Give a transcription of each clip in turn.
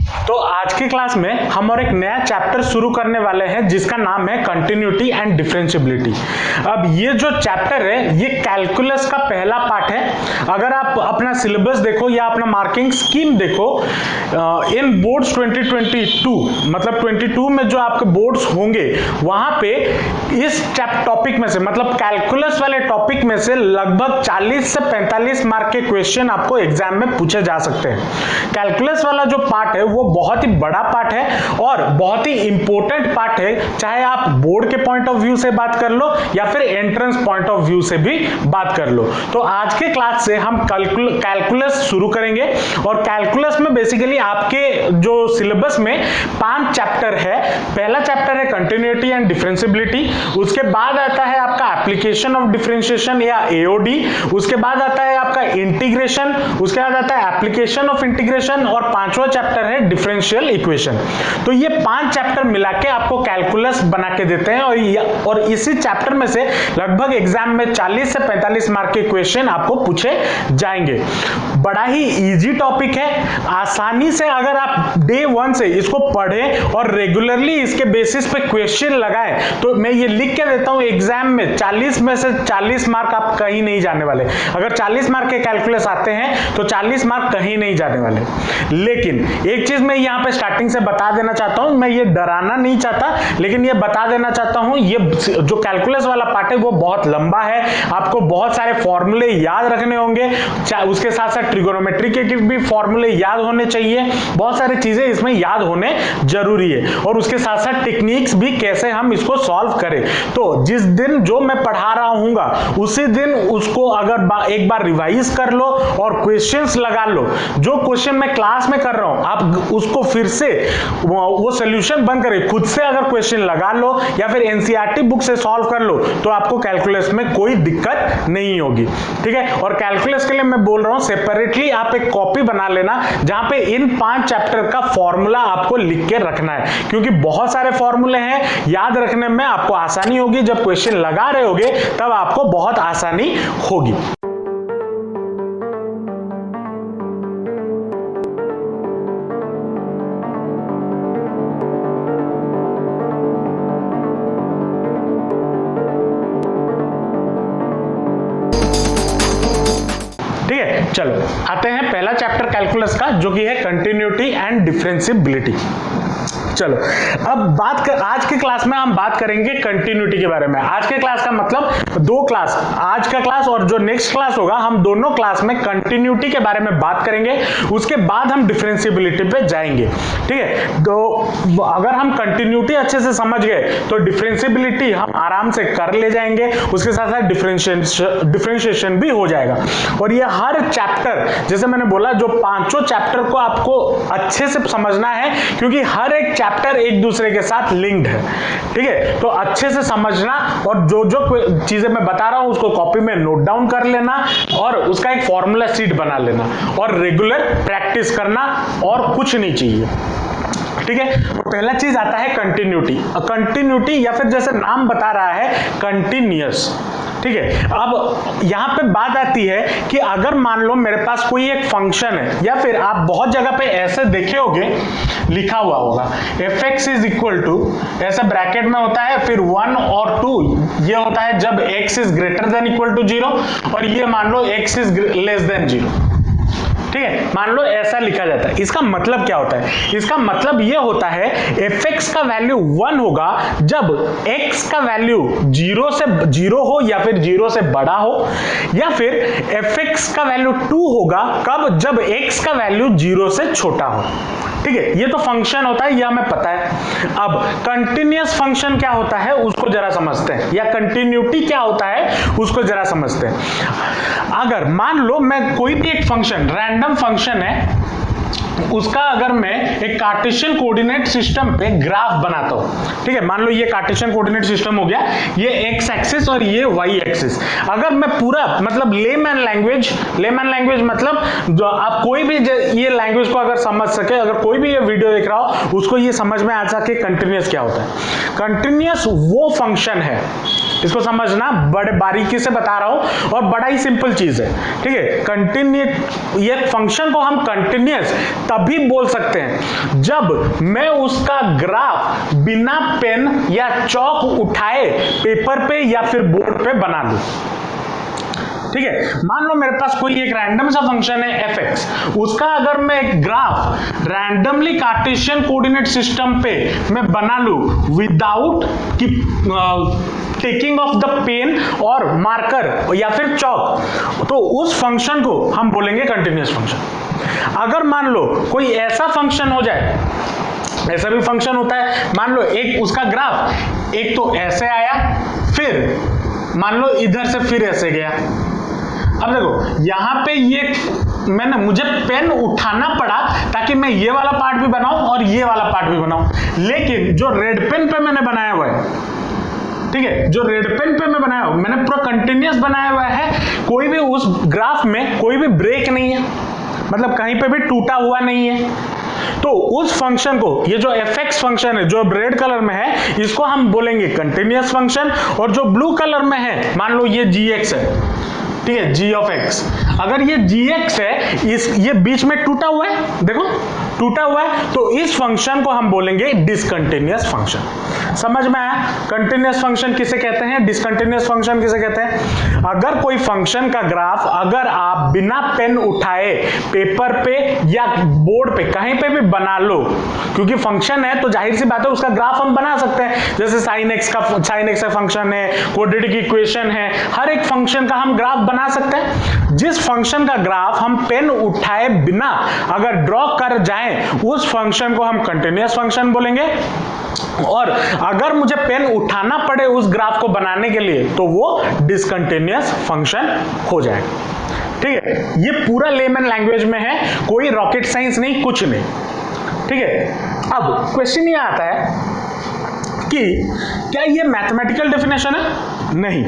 तो आज की क्लास में हम और एक नया चैप्टर शुरू करने वाले हैं जिसका नाम है कंटिन्यूटी एंड डिफरेंशिएबिलिटी। अब ये जो चैप्टर है ये कैलकुलस का पहला पार्ट है। अगर आप अपना सिलेबस देखो या अपना मार्किंग स्कीम देखो, इन बोर्ड्स 2022 मतलब 22 में जो आपके बोर्ड्स होंगे वहां पे इस टॉपिक में से मतलब कैलकुलस वाले टॉपिक में से लगभग 40 से 45 मार्क के क्वेश्चन आपको एग्जाम में पूछे जा सकते हैं। कैलकुलस वाला जो पार्ट है वो बहुत ही बड़ा पार्ट है और बहुत ही इंपॉर्टेंट पार्ट है, चाहे आप बोर्ड के पॉइंट ऑफ व्यू से बात कर लो या फिर एंट्रेंस पॉइंट ऑफ व्यू से भी बात कर लो। तो आज के क्लास से हम कैलकुलस शुरू करेंगे और कैलकुलस में बेसिकली आपके जो सिलेबस में 5 चैप्टर है। पहला चैप्टर है कंटिन्यूटी एंड डिफरेंशिएबिलिटी, उसके बाद आता है आपका एप्लीकेशन ऑफ डिफरेंशिएशन या एओडी, उसके बाद आता है आपका इंटीग्रेशन, उसके बाद आता है एप्लीकेशन ऑफ इंटीग्रेशन और 5वां चैप्टर है डिफरेंशियल इक्वेशन। तो ये 5 चैप्टर मिला के आपको कैलकुलस बना के देते हैं और इसी चैप्टर में से लगभग एग्जाम में 40 से 45 मार्क के क्वेश्चन आपको पूछे जाएंगे। बड़ा ही इजी टॉपिक है, आसानी से अगर आप डे 1 से इसको पढ़ें और रेगुलरली इसके बेसिस पे क्वेश्चन लगाएं तो मैं ये लिख के देता हूं एग्जाम में 40 में से 40 मार्क आप कहीं नहीं जाने वाले। अगर 40 मार्क के कैलकुलस आते हैं तो 40 मार्क कहीं नहीं जाने वाले। लेकिन एक चीज मैं यहां पे स्टार्टिंग से बता देना चाहता हूं, मैं ये डराना नहीं चाहता लेकिन ये बता देना चाहता हूं, ये जो कैलकुलस वाला पार्ट है वो बहुत लंबा है, आपको बहुत सारे फॉर्मूले याद रखने होंगे, उसके साथ साथ ट्रिगोनोमेट्री के भी फॉर्मूले याद होने चाहिए, बहुत सारी चीजें इसमें याद होने जरूरी है और उसके साथ साथ टेक्निक्स भी कैसे हम इसको सॉल्व करें। तो जिस दिन जो मैं पढ़ा रहा हूंगा उसी दिन उसको अगर एक बार रिवाइज कर लो और क्वेश्चंस लगा लो। जो क्वेश्चन मैं क्लास में कर रहा हूं आप उसको फिर से वो सॉल्यूशन बंद करें, खुद से अगर क्वेश्चन लगा लो या फिर एनसीईआरटी बुक से सॉल्व कर लो तो आपको कैलकुलस में कोई दिक्कत नहीं होगी। ठीक है, और कैलकुलस के लिए मैं बोल रहा हूं सेपरेटली आप एक कॉपी बना लेना जहां पे इन 5 चैप्टर का फॉर्मूला आपको लिख के रखना है, क्योंकि बहुत सारे फॉर्मूले हैं, याद रखने में आपको आसानी होगी। जब क्वेश्चन लगा रहे होगे तब आपको बहुत आसानी होगी। ठीक है, चलो आते हैं पहला चैप्टर कैलकुलस का जो कि है कंटिन्यूटी एंड डिफरेंशिएबिलिटी। चलो अब आज के क्लास में हम बात करेंगे कंटिन्यूटी के बारे में। आज के क्लास का मतलब 2 क्लास, आज का क्लास और जो नेक्स्ट क्लास होगा, हम दोनों क्लास में कंटिन्यूटी के बारे में बात करेंगे, उसके बाद हम डिफरेंशिएबिलिटी पे जाएंगे। ठीक है, तो अगर हम कंटिन्यूटी अच्छे से समझ गए तो डिफरेंशिएबिलिटी हम आराम से कर ले जाएंगे, उसके साथ साथ डिफरेंशिएशन भी हो जाएगा। और ये हर चैप्टर, जैसे मैंने बोला, जो 5 चैप्टर को आपको अच्छे से समझना है क्योंकि हर एक चैप्टर एक दूसरे के साथ लिंक्ड है। ठीक है, तो अच्छे से समझना और जो जो चीजें मैं बता रहा हूं उसको कॉपी में नोट डाउन कर लेना और उसका एक फॉर्मूला शीट बना लेना और रेगुलर प्रैक्टिस करना, और कुछ नहीं चाहिए। ठीक है, तो पहला चीज आता है कंटिन्यूटी। कंटिन्यूटी या फिर जैसे नाम बता रहा है कंटिन्यूअस। ठीक है, अब यहां पे बात आती है कि अगर मान लो मेरे पास कोई एक फंक्शन है, या फिर आप बहुत जगह पे ऐसे देखे होंगे लिखा हुआ होगा fx इज इक्वल टू, ऐसा ब्रैकेट में होता है, फिर 1 और 2 ये होता है जब x is greater than equal to 0 और ये मान लो x इज लेस देन 0। ठीक है, मान लो ऐसा लिखा जाता है। इसका मतलब क्या होता है? इसका मतलब ये होता है fx का वैल्यू 1 होगा जब x का वैल्यू 0 हो या फिर 0 से बड़ा हो, या फिर fx का वैल्यू 2 होगा कब? जब x का वैल्यू 0 से छोटा हो। ठीक है, ये तो फंक्शन होता है, यह हमें पता है। अब कंटिन्यूअस फंक्शन क्या होता है उसको जरा समझते हैं, या कंटिन्यूटी क्या होता है उसको जरा समझते हैं। अगर मान लो मैं कोई भी एक फंक्शन, रैंडम फंक्शन है, उसका अगर मैं एक कार्टेशियन कोऑर्डिनेट सिस्टम पे ग्राफ बनाता हूं। ठीक है, मान लो ये कार्टेशियन कोऑर्डिनेट सिस्टम हो गया, ये एक्स एक्सिस और ये वाई एक्सिस। अगर मैं पूरा मतलब लेमैन लैंग्वेज मतलब जो आप कोई भी ये लैंग्वेज को अगर समझ सके, अगर कोई भी ये वीडियो देख रहा हो उसको ये समझ में आ सके कंटिन्यूअस क्या होता है। कंटिन्यूअस वो फंक्शन है, इसको समझना, बड़े बारीकी से बता रहा हूं और बड़ा ही सिंपल चीज है। ठीक है, कंटिन्यूअस, ये फंक्शन को हम कंटिन्यूअस तभी बोल सकते हैं जब मैं उसका ग्राफ बिना पेन या चौक उठाए पेपर पे या फिर बोर्ड पे बना लूं। ठीक है, मान लो मेरे पास कोई एक रैंडम सा फंक्शन है fx, उसका अगर मैं एक graph randomly Cartesian coordinate system पे मैं बना लूं without taking off the pen और मार्कर या फिर चौक, तो उस फंक्शन को हम बोलेंगे कंटिन्यूअस फंक्शन। अगर मान लो कोई ऐसा फंक्शन हो जाए, ऐसा भी फंक्शन होता है, मान लो एक उसका ग्राफ एक तो ऐसे आया, फिर मान लो इधर से फिर ऐसे गया। अब देखो यहां पे ये मुझे पेन उठाना पड़ा ताकि मैं ये वाला पार्ट भी बनाऊं और ये वाला पार्ट भी बनाऊं, लेकिन जो रेड पेन पे मैंने बनाया हुआ है, ठीक है, जो रेड पेन पे मैं बनाया हुआ, मैंने पूरा कंटिन्यूअस बनाया हुआ है, कोई भी उस ग्राफ में कोई भी ब्रेक नहीं है, मतलब कहीं पे भी टूटा हुआ नहीं है। तो उस फंक्शन को, ये जो fx फंक्शन है जो रेड कलर में है, इसको हम बोलेंगे कंटिन्यूअस फंक्शन। और जो ब्लू कलर में है, मान लो ये gx है, ठीक है, g ऑफ x, अगर ये gx है, ये बीच में टूटा हुआ है, देखो टूटा हुआ है, तो इस फंक्शन को हम बोलेंगे डिसकंटिन्यूअस फंक्शन। समझ में आया? कंटिन्यूअस फंक्शन किसे कहते हैं, डिसकंटिन्यूअस फंक्शन किसे कहते हैं? अगर कोई फंक्शन का ग्राफ अगर आप बिना पेन उठाए पेपर पे या बोर्ड पे कहीं पे भी बना लो, क्योंकि फंक्शन है तो जाहिर सी बात है उसका ग्राफ हम बना सकते हैं, जैसे साइन एक्स का फंक्शन है, क्वाड्रेटिक इक्वेशन है, हर एक फंक्शन का हम ग्राफ बना सकते हैं। जिस फंक्शन का ग्राफ हम पेन उठाए बिना अगर ड्रॉ कर जाएं, उस फंक्शन को हम कंटिन्यूअस फंक्शन बोलेंगे। और अगर मुझे पेन उठाना पड़े उस ग्राफ को बनाने के लिए, तो वो डिसकंटिन्यूअस फंक्शन हो जाएगा। ठीक है, ये पूरा लेमन लैंग्वेज में है, कोई रॉकेट साइंस नहीं, कुछ नहीं। ठीक है, अब क्वेश्चन ये आता है कि क्या ये मैथमेटिकल डेफिनेशन है? नहीं,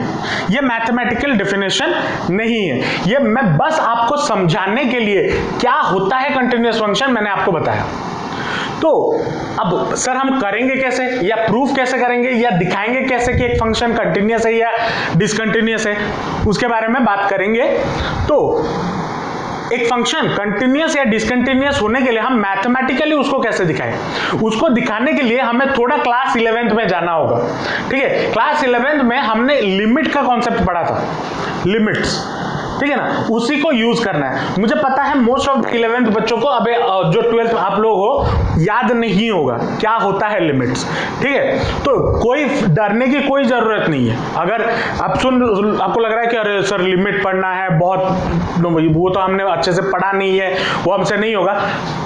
ये मैथमेटिकल डेफिनेशन नहीं है, ये मैं बस आपको समझाने के लिए क्या होता है कंटिन्यूअस फंक्शन मैंने आपको बताया। तो अब सर हम करेंगे कैसे, या प्रूफ कैसे करेंगे, या दिखाएंगे कैसे कि एक फंक्शन कंटिन्यूअस है या डिसकंटिन्यूअस है, उसके बारे में बात करेंगे। तो एक फंक्शन कंटिन्यूअस या डिसकंटिन्यूअस होने के लिए हम मैथमेटिकली उसको कैसे दिखाएं, उसको दिखाने के लिए हमें थोड़ा क्लास 11th में जाना होगा। ठीक है, क्लास 11th में हमने लिमिट का कॉन्सेप्ट पढ़ा था, लिमिट्स, ठीक है ना, उसी को यूज करना है। मुझे पता है मोस्ट ऑफ 11th बच्चों को, अबे जो 12th आप लोग हो, याद नहीं होगा क्या होता है लिमिट्स। ठीक है, तो कोई डरने की कोई जरूरत नहीं है। अगर आपको लग रहा है कि अरे सर लिमिट पढ़ना है बहुत, वो तो हमने अच्छे से पढ़ा नहीं है, वो हमसे नहीं होगा,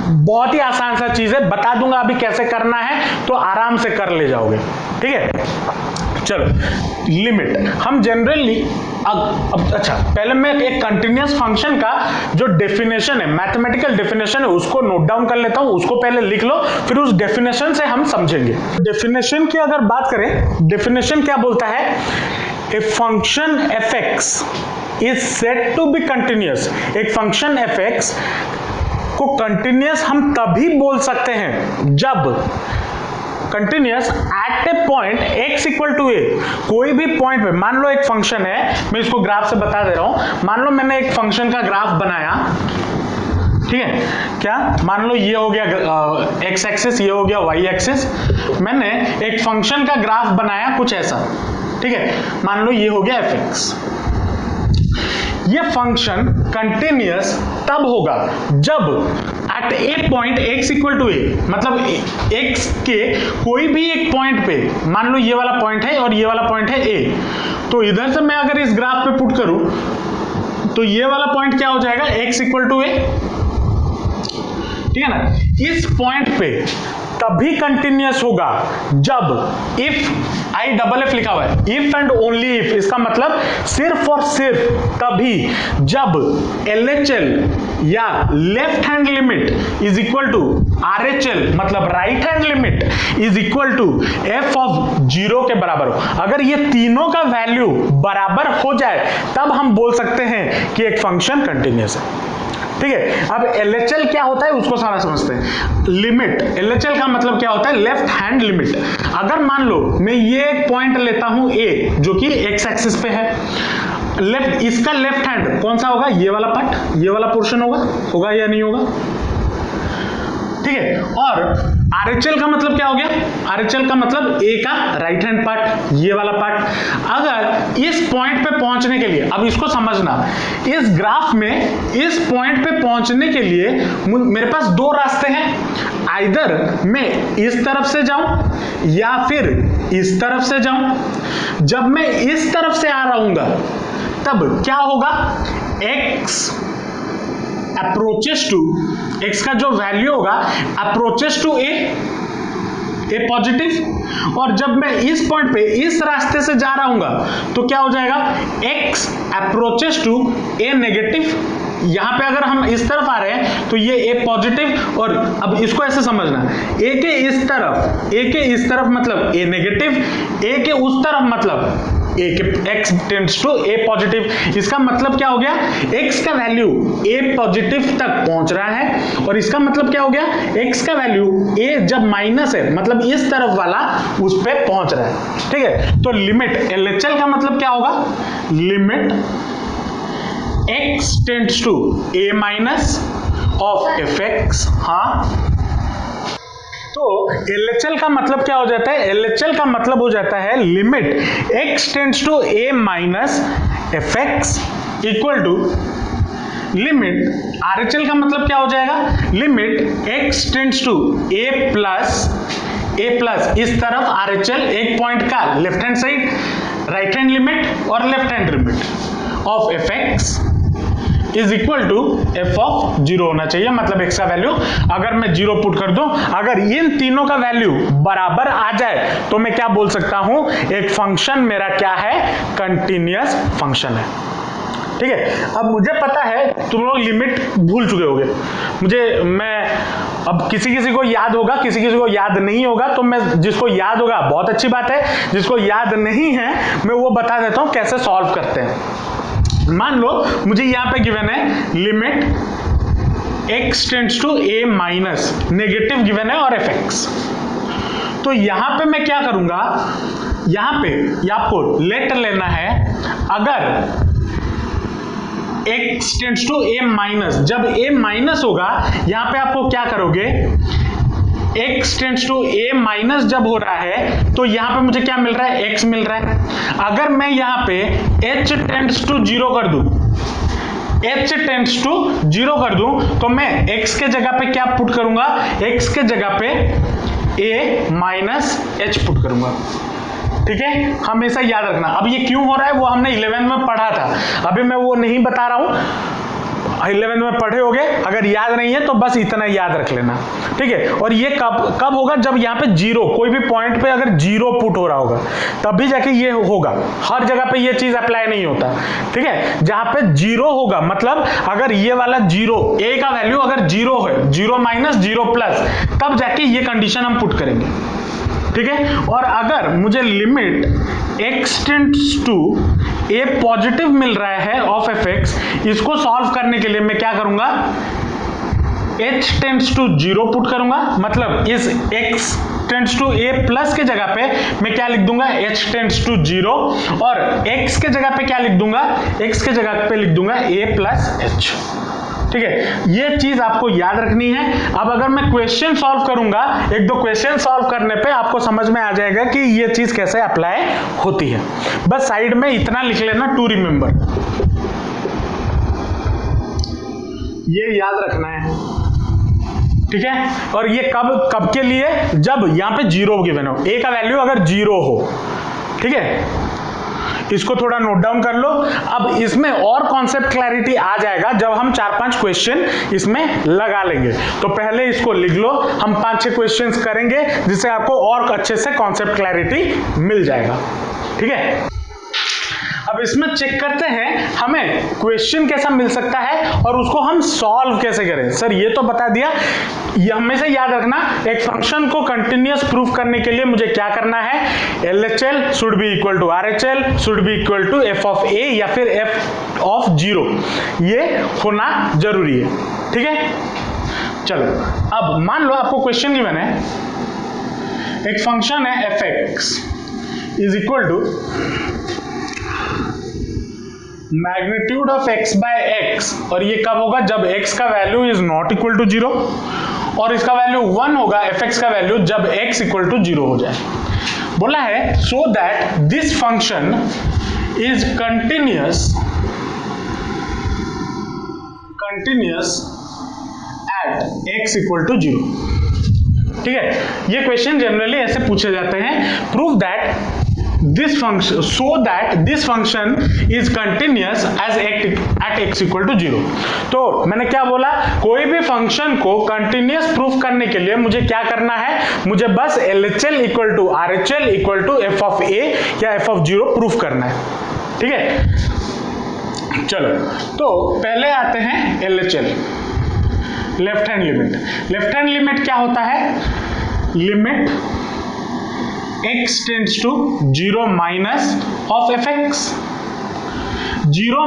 बहुत ही आसान सा चीज है, बता दूंगा अभी कैसे करना है, तो आराम से कर ले जाओगे। ठीक है, चलो लिमिट हम जनरली अच्छा पहले मैं एक कंटिन्यूअस फंक्शन का जो डेफिनेशन है, मैथमेटिकल डेफिनेशन है, उसको नोट डाउन कर लेता हूं, उसको पहले लिख लो, फिर उस डेफिनेशन से हम समझेंगे। डेफिनेशन की अगर बात करें, डेफिनेशन क्या बोलता है, a function fx is said to be continuous. एक फंक्शन fx को कंटिन्यूअस हम तभी बोल सकते हैं जब continuous at a point x equal to a, कोई भी पॉइंट पे, मान लो एक फंक्शन है, मैं इसको ग्राफ से बता दे रहा हूं, मान लो मैंने एक फंक्शन का ग्राफ बनाया, ठीक है, क्या मान लो ये हो गया x एक्सिस, ये हो गया y एक्सिस, मैंने एक फंक्शन का ग्राफ बनाया कुछ ऐसा, ठीक है, मान लो ये हो गया fx। ये फंक्शन कंटिन्यूअस तब होगा जब at a point x equal to a, मतलब x के कोई भी एक पॉइंट पे, मान लो ये वाला पॉइंट है और ये वाला पॉइंट है a, तो इधर से मैं अगर इस ग्राफ पे पुट करूं तो ये वाला पॉइंट क्या हो जाएगा, x इक्वल टू a। ठीक है ना, इस पॉइंट पे तभी कंटिन्यूअस होगा जब इफ आई डबल एफ लिखा हुआ है, इफ एंड ओनली इफ, इसका मतलब सिर्फ और सिर्फ तभी जब LHL या left hand limit is equal to RHL मतलब right hand limit is equal to f of 0 के बराबर हो। अगर ये तीनों का वैल्यू बराबर हो जाए तब हम बोल सकते हैं कि एक फंक्शन कंटिन्यूअस है। ठीक है, अब LHL क्या होता है उसको सारा समझते हैं। लिमिट, LHL का मतलब क्या होता है, लेफ्ट हैंड लिमिट। अगर मान लो मैं ये एक पॉइंट लेता हूं A जो कि x एक्सिस पे है, लेफ्ट, इसका लेफ्ट हैंड कौन सा होगा, ये वाला पार्ट, ये वाला पोर्शन होगा या नहीं होगा, ठीक है। और RHL का मतलब क्या हो गया? RHL का मतलब ए का राइट हैंड पार्ट, ये वाला पार्ट। अगर इस पॉइंट पे पहुंचने के लिए, अब इसको समझना, इस ग्राफ में इस पॉइंट पे पहुंचने के लिए मेरे पास दो रास्ते हैं, आइदर मैं इस तरफ से जाऊं या फिर इस तरफ से जाऊं। जब मैं इस तरफ से आ रहूंगा तब क्या होगा? x अप्रोचेस टू, x का जो वैल्यू होगा अप्रोचेस टू ए पॉजिटिव, और जब मैं इस पॉइंट पे इस रास्ते से जा रहा हूं तो क्या हो जाएगा? x approaches to a negative. यहां पे अगर हम इस तरफ आ रहे हैं तो ये ए पॉजिटिव, और अब इसको ऐसे समझना, ए के इस तरफ मतलब ए नेगेटिव, ए के उस तरफ मतलब ए के x tends to a positive. इसका मतलब क्या हो गया? x का वैल्यू ए पॉजिटिव तक पहुंच रहा है, और इसका मतलब क्या हो गया? x का वैल्यू ए जब माइनस है मतलब इस तरफ वाला उस पे पहुंच रहा है, ठीक है। तो लिमिट LHL का मतलब क्या होगा? Limit x tends to a minus of fx। हाँ, तो LHL का मतलब क्या हो जाता है? LHL का मतलब हो जाता है limit x tends to a minus fx equal to limit RHL का मतलब क्या हो जाएगा? Limit x tends to a plus इस तरफ RHL एक पॉइंट का left hand side, right hand limit और left hand limit of fx is equal to f of 0 होना चाहिए, मतलब x का वैल्यू अगर मैं 0 पुट कर दूं, अगर इन तीनों का वैल्यू बराबर आ जाए तो मैं क्या बोल सकता हूं? एक फंक्शन मेरा क्या है? कंटिन्यूअस फंक्शन है, ठीक है। अब मुझे पता है तुम लोग लिमिट भूल चुके होगे, मैं अब किसी को याद होगा, किसी को याद नहीं होगा, तो मैं जिसको याद होगा बहुत अच्छी बात है, जिसको याद नहीं है मैं वो बता देता हूं कैसे सॉल्व करते हैं। मान लो मुझे यहां पे गिवन है limit x tends to a minus negative given है और fx। तो यहां पे मैं क्या करूंगा? यहां पे आपको लेट लेना है, अगर x tends to a minus, जब a माइनस होगा यहां पे आपको क्या करोगे? x tends to a minus जब हो रहा है तो यहां पे मुझे क्या मिल रहा है? x मिल रहा है। अगर मैं यहां पे h टेंड्स टू 0 कर दूं, h टेंड्स टू 0 कर दूं तो मैं x के जगह पे क्या पुट करूंगा? x के जगह पे a माइनस h पुट करूंगा, ठीक है। हमेशा याद रखना। अब ये क्यों हो रहा है वो हमने 11th में पढ़ा था, अभी मैं वो नहीं बता रहा हूं, 11th में पढ़े होगे, अगर याद नहीं है तो बस इतना याद रख लेना, ठीक है। और ये कब होगा? जब यहाँ पे 0, कोई भी पॉइंट पे अगर 0 पुट हो रहा होगा तभी जाके ये होगा। हर जगह पे ये चीज अप्लाई नहीं होता, ठीक है। जहां पे 0 होगा मतलब अगर ये वाला 0, a का वैल्यू अगर 0 है, 0 माइनस 0 प्लस, तब जाके ये कंडीशन हम पुट करेंगे, ठीक है। और अगर मुझे limit x tends to a positive मिल रहा है ऑफ fx, इसको सॉल्व करने के लिए मैं क्या करूंगा? h टेंड्स टू 0 पुट करूंगा, मतलब इस x tends to a plus के जगह पे मैं क्या लिख दूंगा? h टेंड्स टू 0, और x के जगह पे क्या लिख दूंगा? x के जगह पे लिख दूंगा a प्लस h, ठीक है। ये चीज आपको याद रखनी है। अब अगर मैं क्वेश्चन सॉल्व करूंगा, एक दो क्वेश्चन सॉल्व करने पे आपको समझ में आ जाएगा कि ये चीज कैसे अप्लाई होती है। बस साइड में इतना लिख लेना, टू रिमेंबर, ये याद रखना है, ठीक है। और ये कब के लिए? जब यहां पे 0 गिवन हो, a का वैल्यू अगर 0 हो, ठीक है। इसको थोड़ा नोट डाउन कर लो। अब इसमें और कॉन्सेप्ट क्लैरिटी आ जाएगा जब हम 4-5 क्वेश्चन इसमें लगा लेंगे। तो पहले इसको लिख लो, हम 5-6 क्वेश्चंस करेंगे जिससे आपको और अच्छे से कॉन्सेप्ट क्लैरिटी मिल जाएगा, ठीक है। अब इसमें चेक करते हैं हमें क्वेश्चन कैसा मिल सकता है और उसको हम सॉल्व कैसे करें। सर ये तो बता दिया, ये हमेशा याद रखना, एक फंक्शन को कंटिन्यूअस प्रूफ करने के लिए मुझे क्या करना है? LHL should be equal to RHL should be equal to f of a या फिर f ऑफ 0, ये होना जरूरी है, ठीक है। चलो अब मान लो आपको क्वेश्चन गिवन है, एक फंक्शन है fx is equal to magnitude of x by x, और ये कब होगा? जब x का value is not equal to 0, और इसका वैल्यू 1 होगा fx का वैल्यू जब x इक्वल टू 0 हो जाए। बोला है so that this function is continuous at x equal to 0। ठीक है, ये क्वेश्चन जनरली ऐसे पूछे जाते हैं, prove that this function so that this function is continuous as at x equal to 0। तो मैंने क्या बोला, कोई भी फंक्शन को कंटिन्यूअस प्रूफ करने के लिए मुझे क्या करना है, मुझे बस LHL equal to RHL equal to f of a या f of 0 प्रूफ करना है। ठीक है, चलो तो पहले आते हैं LHL, left hand limit. Left hand limit क्या होता है, limit x tends to 0 minus of fx। 0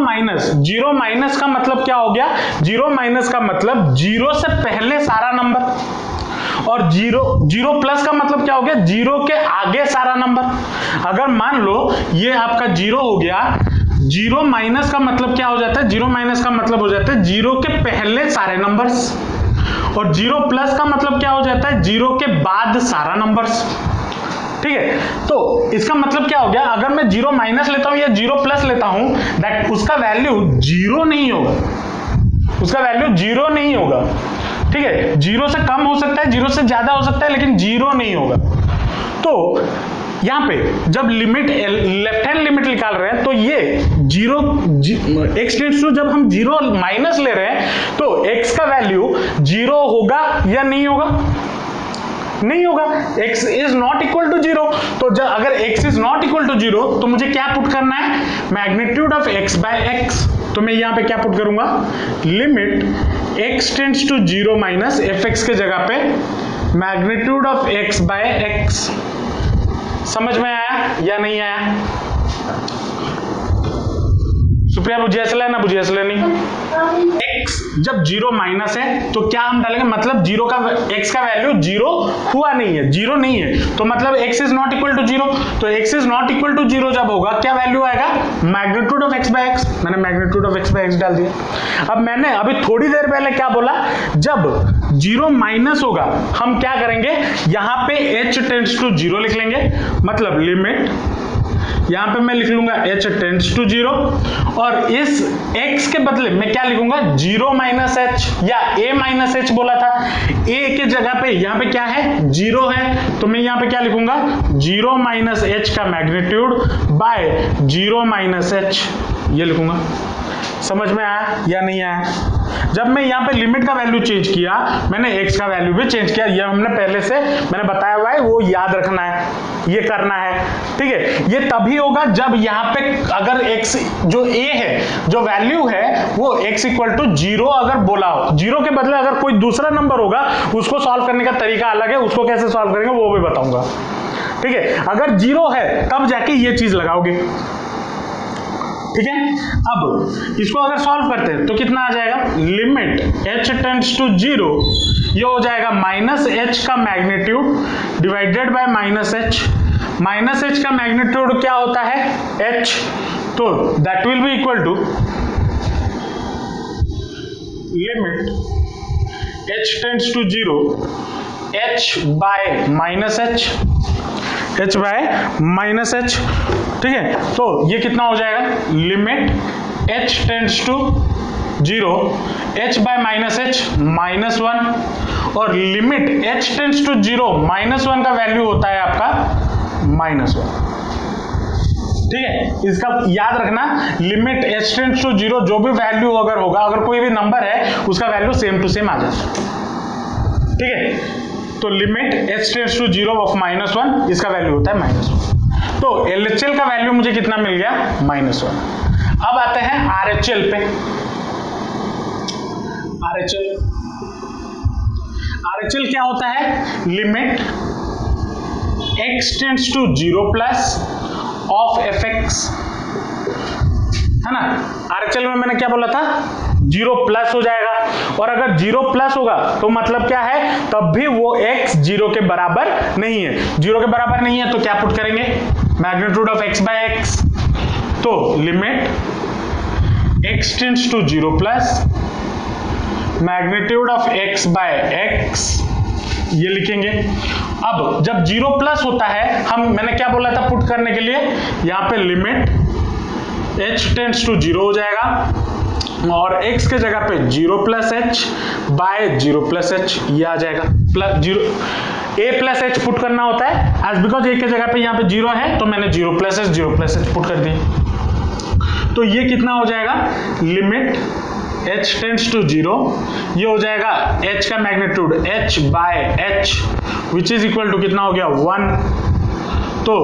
minus का मतलब क्या हो गया, 0 माइनस का मतलब 0 से पहले सारा नंबर, और 0 प्लस का मतलब क्या हो गया, 0 के आगे सारा नंबर। अगर मान लो ये आपका 0 हो गया, 0 माइनस का मतलब क्या हो जाता है, 0 माइनस का मतलब हो जाता है 0 के पहले सारे नंबर्स, और 0 प्लस का मतलब क्या हो जाता है, 0 के बाद सारा नंबर्स। ठीक है, तो इसका मतलब क्या हो गया, अगर मैं 0 माइनस लेता हूं या 0 प्लस लेता हूं, दैट उसका वैल्यू 0 नहीं होगा, उसका वैल्यू 0 नहीं होगा। ठीक है, 0 से कम हो सकता है, 0 से ज्यादा हो सकता है, लेकिन 0 नहीं होगा। तो यहां पे जब लिमिट लेफ्ट हैंड लिमिट निकाल रहे हैं तो ये 0 x टेंड्स टू, जब हम 0 माइनस ले रहे हैं तो x का वैल्यू 0 होगा या नहीं होगा, नहीं होगा, x is not equal to 0। तो जब अगर x is not equal to 0 तो मुझे क्या पुट करना है, magnitude of x by x। तो मैं यहां पे क्या पुट करूंगा, limit x tends to 0 minus fx के जगह पे magnitude of x by x। समझ में आया या नहीं आया? सुप्रिया बुझे असला है ना, बुझे असला नहीं। x जब 0 माइनस है तो क्या हम डालेंगे, मतलब 0 का x का वैल्यू 0 हुआ नहीं है, 0 नहीं है, तो मतलब x is not equal to 0। तो x is not equal to 0 जब होगा क्या वैल्यू आएगा, magnitude of x by x। मैंने magnitude of x by x डाल दिया। अब मैंने अभी थोड़ी देर पहले क्या बोला, जब 0 माइनस होगा हम क्या करेंगे, यहां पे h टेंड्स टू 0 लिख लेंगे, मतलब लिमिट यहां पे मैं लिख लूंगा h टेंड्स टू 0, और इस x के बदले मैं क्या लिखूंगा, 0 माइनस h या a माइनस h बोला था, a के जगह पे यहां पे क्या है, 0 है, तो मैं यहां पे क्या लिखूंगा, 0 माइनस h का मैग्नीट्यूड बाय 0 माइनस h, ये लिखूंगा। समझ में आया या नहीं आया? जब मैं यहाँ पे लिमिट का वैल्यू चेंज किया, मैंने x का वैल्यू भी चेंज किया, ये हमने पहले से मैंने बताया हुआ है, वो याद रखना है, ये करना है। ठीक है, ये तभी होगा जब यहाँ पे अगर x जो a है, जो वैल्यू है वो x इक्वल टू 0 अगर बोला हो, 0 के बदले अगर कोई दूसरा नंबर होगा, उसको सॉल्व करने का तरीका अलग है, उसको कैसे सॉल्व करेंगे वो भी बताऊंगा। ठीक है, अगर 0 है तब जाके ये चीज लगाओगे। ठीक है, अब इसको अगर सॉल्व करते हैं तो कितना आ जाएगा, लिमिट h टेंड्स टू 0, ये हो जाएगा माइनस h का magnitude divided by minus h। Minus h का मैग्नीट्यूड क्या होता है, h, तो that will be equal to limit h tends to 0 h by minus h, h by minus h। ठीक है, तो ये कितना हो जाएगा, limit h tends to 0 h by minus h minus 1, और limit h tends to 0 minus 1 का value होता है आपका माइनस 1। ठीक है, इसका याद रखना, लिमिट h टेंड्स टू 0 जो भी वैल्यू अगर होगा, अगर कोई भी नंबर है उसका वैल्यू सेम टू सेम आ जाता है। ठीक है, तो limit h tends to 0 of minus 1, इसका वैल्यू होता है माइनस 1। तो LHL का वैल्यू मुझे कितना मिल गया, माइनस 1। अब आते हैं RHL पे। RHL क्या होता है, limit x tends to 0 plus of fx, है ना। RHL में मैंने क्या बोला था, 0 प्लस हो जाएगा, और अगर 0 प्लस होगा तो मतलब क्या है, तब भी वो x 0 के बराबर नहीं है। 0 के बराबर नहीं है तो क्या पुट करेंगे, magnitude of x by x। तो limit x tends to 0 plus magnitude of x by x, ये लिखेंगे। अब जब 0 प्लस होता है, मैंने क्या बोला था पुट करने के लिए, यहाँ पे लिमिट h टेंड्स टू 0 हो जाएगा और x के जगह पे 0 plus h by 0 plus h, ये आ जाएगा। Plus 0 a plus h put करना होता है, एज बिकॉज a के जगह पे यहाँ पे 0 है तो मैंने 0 प्लस h पुट कर दिया। तो ये कितना हो जाएगा, लिमिट h टेंड्स टू 0, ये हो जाएगा h का magnitude h by h which is equal to कितना हो गया 1, तो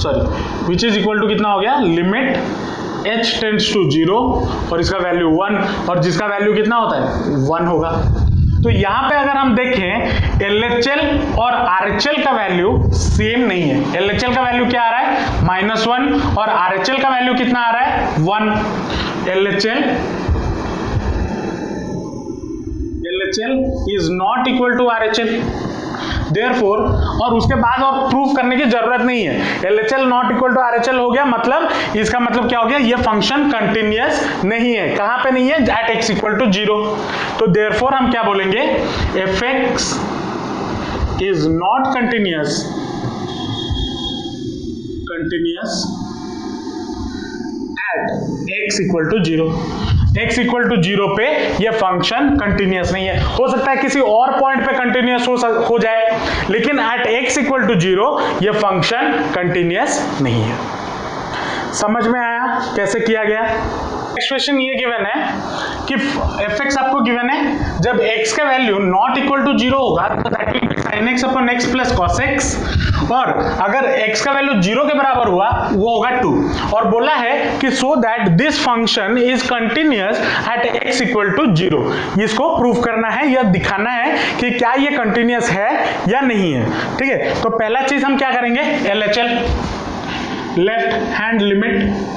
sorry which is equal to कितना हो गया, लिमिट h टेंड्स टू 0 और इसका वैल्यू 1, और जिसका वैल्यू कितना होता है 1 होगा। तो यहाँ पे अगर हम देखें LHL और RHL का वैल्यू सेम नहीं है। LHL का वैल्यू क्या आ रहा है -1 और RHL का वैल्यू कितना आ रहा है 1। LHL is not equal to RHL, therefore, और उसके बाद और प्रूफ करने की जरूरत नहीं है। LHL not equal to RHL हो गया, मतलब इसका मतलब क्या हो गया, ये फंक्शन कंटिन्यूअस नहीं है। कहां पे नहीं है, एट x इक्वल टू 0। तो therefore हम क्या बोलेंगे, fx is not continuous at x equal to 0। x equal to 0 पे ये फंक्शन कंटिन्यूअस नहीं है। हो सकता है किसी और पॉइंट पे कंटिन्यूअस हो जाए, लेकिन एट x इक्वल टू 0 ये फंक्शन कंटिन्यूअस नहीं है। समझ में आया कैसे किया गया। नेक्स्ट क्वेश्चन ये गिवन है कि fx आपको गिवन है, जब x का वैल्यू नॉट इक्वल टू 0 होगा तो that will B sin x upon x plus cos x, और अगर x का वैल्यू 0 के बराबर हुआ वो होगा 2, और बोला है कि so that this function is continuous at x equal to 0। इसको प्रूव करना है या दिखाना है कि क्या ये कंटिन्यूअस है या नहीं है। ठीक है, तो पहला चीज हम क्या करेंगे, LHL left hand limit.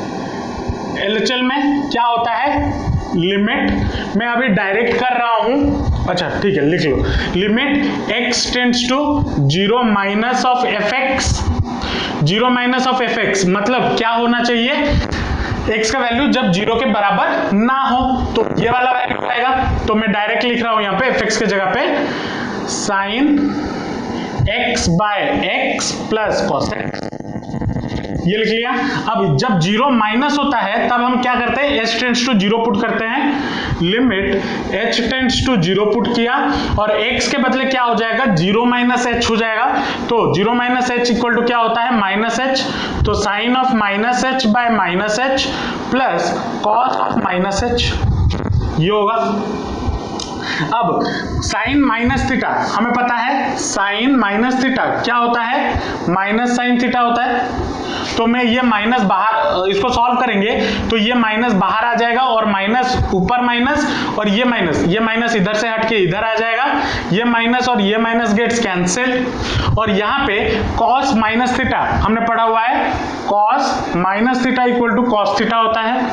LHL में क्या होता है, लिमिट मैं अभी डायरेक्ट कर रहा हूं, अच्छा ठीक है लिख लो, limit x tends to 0 minus of fx, 0 minus of fx मतलब क्या होना चाहिए, x का वैल्यू जब 0 के बराबर ना हो तो ये वाला वैल्यू आएगा। तो मैं डायरेक्ट लिख रहा हूं यहाँ पे fx के जगह पे sin x by x plus cos x, ये लिख लिया। अब जब 0 माइनस होता है तब हम क्या करते हैं, h टेंड्स टू 0 पुट करते हैं, limit h tends to 0 put किया और x के बदले क्या हो जाएगा, 0 माइनस h हो जाएगा। तो 0 माइनस h इक्वल टू क्या होता है, माइनस h, तो sine of minus h by minus h plus cos of minus h, ये होगा। अब साइन माइनस थीटा हमें पता है, साइन माइनस थीटा क्या होता है, माइनस साइन थीटा होता है। तो मैं ये माइनस बाहर, इसको सॉल्व करेंगे तो ये माइनस बाहर आ जाएगा और माइनस ऊपर माइनस, और ये माइनस इधर से हट के इधर आ जाएगा, ये माइनस और ये माइनस गेट्स कैंसिल। और यहाँ पे कॉस माइनस थीटा हमने पढ़ा हुआ है, cos minus theta equal to cos theta होता है,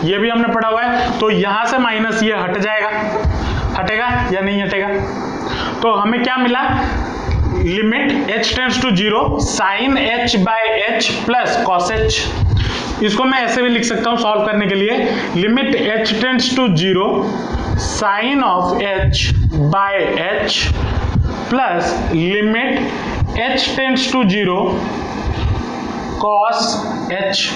ये भी हमने पढ़ा हुआ है। तो यहां से माइनस ये हट जाएगा, हटेगा या नहीं हटेगा। तो हमें क्या मिला, limit h tends to 0 sin h by h plus cos h। इसको मैं ऐसे भी लिख सकता हूं सॉल्व करने के लिए, limit h tends to 0 sin of h by h plus limit h tends to 0 cos h।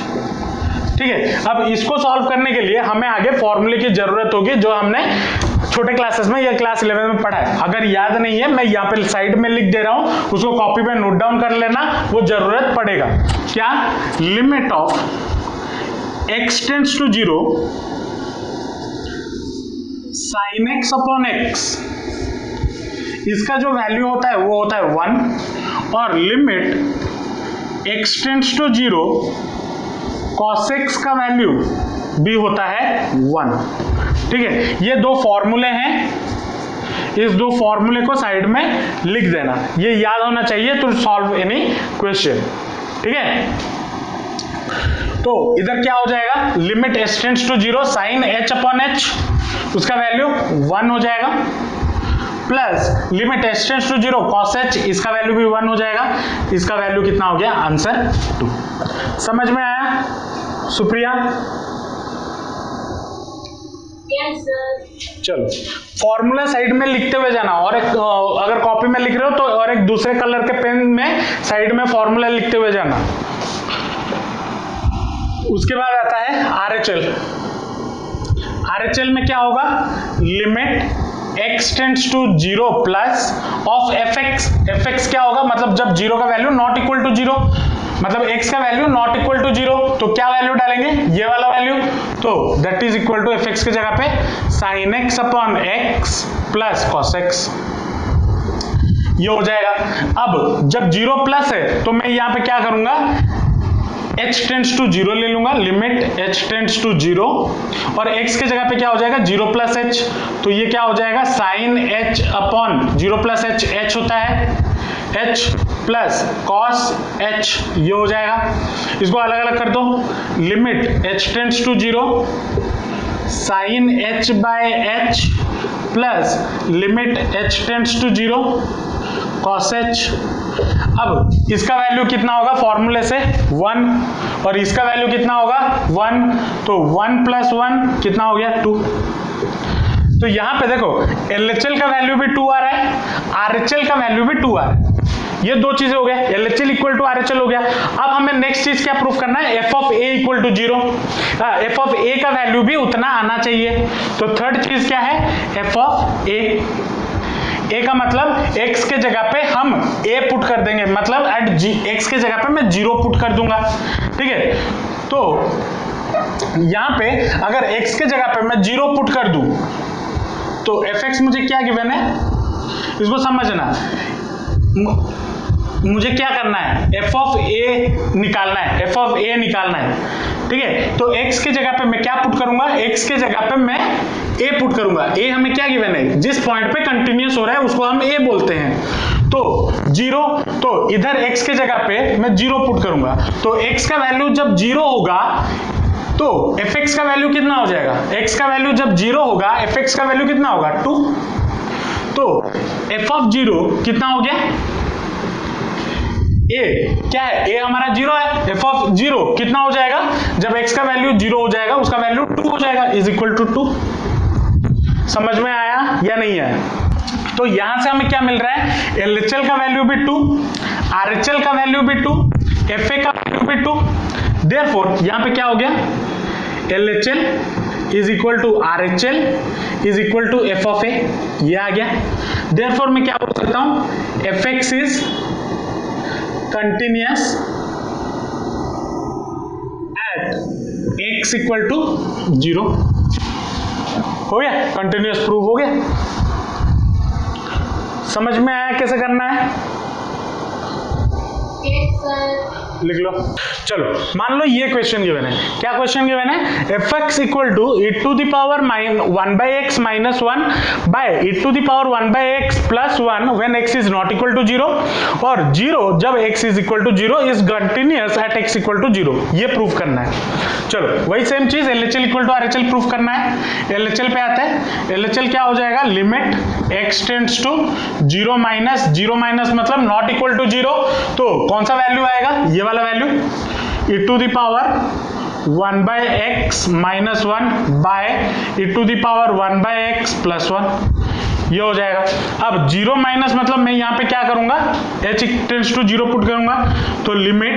ठीक है, अब इसको सॉल्व करने के लिए हमें आगे फॉर्मूले की जरूरत होगी जो हमने छोटे क्लासेस में या क्लास 11 में पढ़ा है। अगर याद नहीं है मैं यहाँ पे साइड में लिख दे रहा हूं, उसको कॉपी पे नोट डाउन कर लेना, वो जरूरत पड़ेगा। क्या, limit of x tends to 0 sin x upon x, इसका जो वैल्यू होता है वो होता है 1, और limit x tends to 0 cos x का वैल्यू भी होता है 1। ठीक है, ये दो फॉर्मूले हैं, इस दो फॉर्मूले को साइड में लिख देना, ये याद होना चाहिए टू सॉल्व एनी क्वेश्चन। ठीक है, तो इधर क्या हो जाएगा, limit h tends to 0 sin h upon h, उसका वैल्यू 1 हो जाएगा, plus limit h tends to 0 cos h, इसका वैल्यू भी 1 हो जाएगा। इसका वैल्यू कितना हो गया, आंसर 2। समझ में आया सुप्रिया? चलो फॉर्मूला साइड में लिखते हुए जाना, और एक अगर कॉपी में लिख रहे हो तो और एक दूसरे कलर के पेन में साइड में फॉर्मूला लिखते हुए जाना। उसके बाद आता है आरएचएल। आरएचएल में क्या होगा, limit x tends to 0 plus of fx। fx क्या होगा, मतलब जब 0 का वैल्यू नॉट इक्वल टू 0, मतलब x का वैल्यू नॉट इक्वल टू 0, तो क्या वैल्यू डालेंगे, ये वाला वैल्यू, तो that is equal to fx की जगह पे sin x upon x plus cos x, ये हो जाएगा। अब जब 0 प्लस है तो मैं यहां पे क्या करूंगा, h टेंड्स टू 0 ले लूंगा, लिमिट h टेंड्स टू 0, और x के जगह पे क्या हो जाएगा 0 प्लस h, तो ये क्या हो जाएगा sin h upon 0 plus h, h होता है h प्लस cos h, ये हो जाएगा। इसको अलग अलग कर दो, limit h tends to 0 sin h by h plus limit h tends to 0 cos h। अब इसका वैल्यू कितना होगा फॉर्मूले से 1, और इसका वैल्यू कितना होगा 1, तो 1 प्लस 1 कितना हो गया 2। तो यहां पे देखो LHL का वैल्यू भी 2 आ रहा है, RHL का वैल्यू भी 2 आ रहा है, ये दो चीजें हो गए, LHL इक्वल टू RHL हो गया। अब हमें नेक्स्ट चीज क्या प्रूफ करना है, f of a equal to 0, f of a का वैल्यू भी उतना आना चाहिए। तो थर्ड चीज क्या है, f ऑफ a। a का मतलब x के जगह पे हम a पुट कर देंगे, मतलब एट x के जगह पे मैं 0 पुट कर दूंगा, ठीक है। तो यहां पे अगर x के जगह पे मैं 0 पुट कर दूं तो fx मुझे क्या गिवन है, इसको समझना, मुझे क्या करना है, f ऑफ a निकालना है, f ऑफ a निकालना है, ठीक है। तो x के जगह पे मैं क्या पुट करूंगा, x के जगह पे मैं a पुट करूंगा। a हमें क्या गिवन है, जिस पॉइंट पे कंटिन्यूअस हो रहा है उसको हम a बोलते हैं। तो 0, तो इधर x के जगह पे मैं 0 पुट करूंगा, तो x का वैल्यू जब 0 होगा तो fx का वैल्यू कितना हो जाएगा, x का वैल्यू जब 0 होगा fx का वैल्यू कितना होगा 2। तो f ऑफ 0 कितना हो गया, a क्या है, a हमारा 0 है, f ऑफ 0 कितना हो जाएगा, जब x का वैल्यू 0 हो जाएगा उसका वैल्यू 2 हो जाएगा, इज इक्वल टू 2। समझ में आया या नहीं आया? तो यहां से हमें क्या मिल रहा है, LHL का वैल्यू भी 2, RHL का वैल्यू भी 2, FA का वैल्यू भी 2। देयरफॉर यहां पे क्या हो गया, LHL is equal to RHL is equal to f of a, ये आ गया। देयरफॉर मैं क्या बोल सकता हूं, fx is continuous at x equal to 0। हो गया, कंटिन्यूअस प्रूव हो गया। समझ में आया कैसे करना है? लिख लो। चलो मान लो ये क्वेश्चन गिवन है, क्या क्वेश्चन गिवन है, fx equal to e to the power 1 by x minus 1 by e to the power 1 by x plus 1 when x is not equal to 0, और 0 जब x is equal to 0 is continuous at x equal to 0, ये proof करना है। चलो वही same चीज LHL equal to RHL proof करना है। LHL पे आता है, LHL क्या हो जाएगा, limit x tends to 0 minus मतलब नॉट इक्वल टू 0, तो कौन सा वैल्यू आएगा, ये वाला value, e to the power 1 by x minus 1 by e to the power 1 by x plus 1, ये हो जाएगा। अब 0 माइनस मतलब मैं यहाँ पे क्या करूंगा, h टेंड्स टू 0 पुट करूंगा, तो limit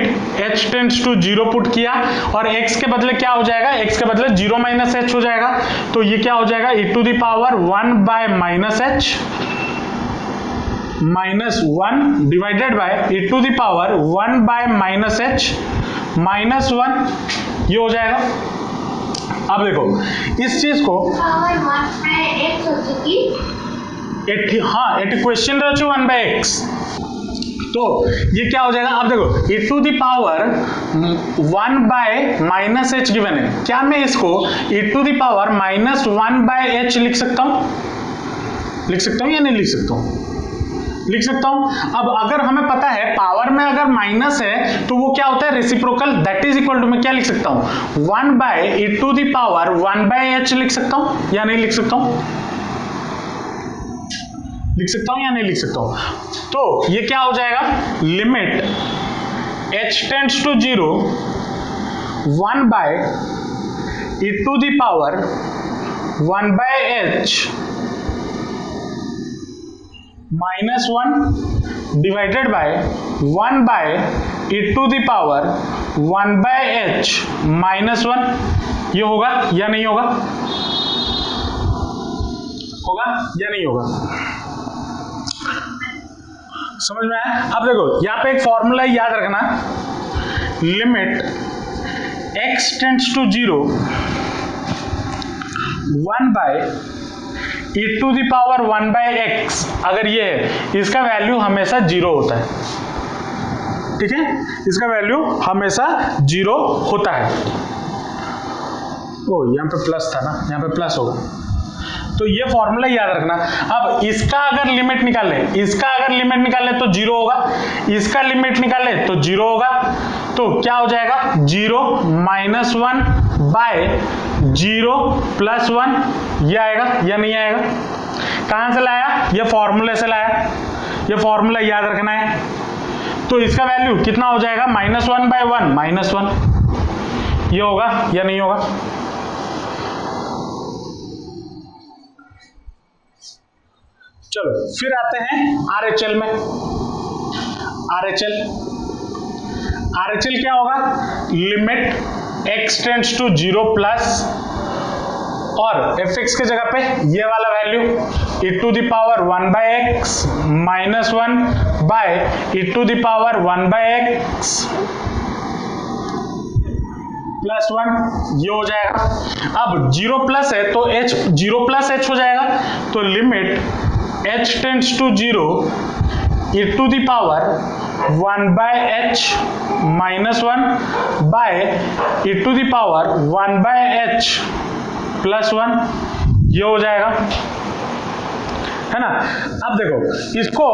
h tends to 0 put किया, और x के बदले क्या हो जाएगा, x के बदले 0 माइनस h हो जाएगा, तो ये क्या हो जाएगा, e to the power 1 by minus h minus 1 divided by e to the power 1 by minus h minus 1, ये हो जाएगा। अब देखो इस चीज को हाँ क्वेश्चन रहो 1 by x, तो ये क्या हो जाएगा, अब देखो e to the power 1 by minus h given है, क्या मैं इसको e to the power minus 1 by h लिख सकता हूं या नहीं लिख सकता हूं, लिख सकता हूं। अब अगर हमें पता है पावर में अगर माइनस है तो वो क्या होता है, reciprocal, that is equal to मैं क्या लिख सकता हूं, 1 by e to the power 1 by h लिख सकता हूं या नहीं लिख सकता हूं, लिख सकता हूं या नहीं लिख सकता हूं। तो ये क्या हो जाएगा, limit h tends to 0 1 by e to the power 1/h minus 1 divided by 1/e to the power 1/h minus 1, ये होगा या नहीं होगा? होगा या नहीं होगा? समझ में आया? अब देखो यहां पे एक फॉर्मूला याद रखना, limit x tends to 0 1/e to the power 1/x, अगर ये है इसका वैल्यू हमेशा 0 होता है, ठीक है, इसका वैल्यू हमेशा 0 होता है। ओ यहां पे प्लस था ना, यहां पे प्लस होगा, तो ये फॉर्मूला याद रखना। अब इसका अगर लिमिट निकाले, इसका अगर लिमिट निकाले तो 0 होगा, इसका लिमिट निकाले तो 0 होगा, तो क्या हो जाएगा 0 माइनस 1 बाय 0 प्लस 1, ये आएगा या नहीं आएगा? कहां से लाया? ये फॉर्मूले से लाया, ये फॉर्मूला याद रखना है। तो इसका वैल्यू कितना हो जाएगा? -1/1 -1, ये होगा या नहीं होगा? चलो फिर आते हैं RHL में। RHL क्या होगा? Limit x tends to 0 plus और fx के जगह पे ये वाला value e to the power 1/x minus 1 by e to the power 1/x plus 1, ये हो जाएगा। अब 0 प्लस है तो h 0 प्लस h हो जाएगा, तो limit h tends to 0 e to the power 1/h minus 1 by e to the power 1/h plus 1, ये हो जाएगा, है ना। अब देखो इसको,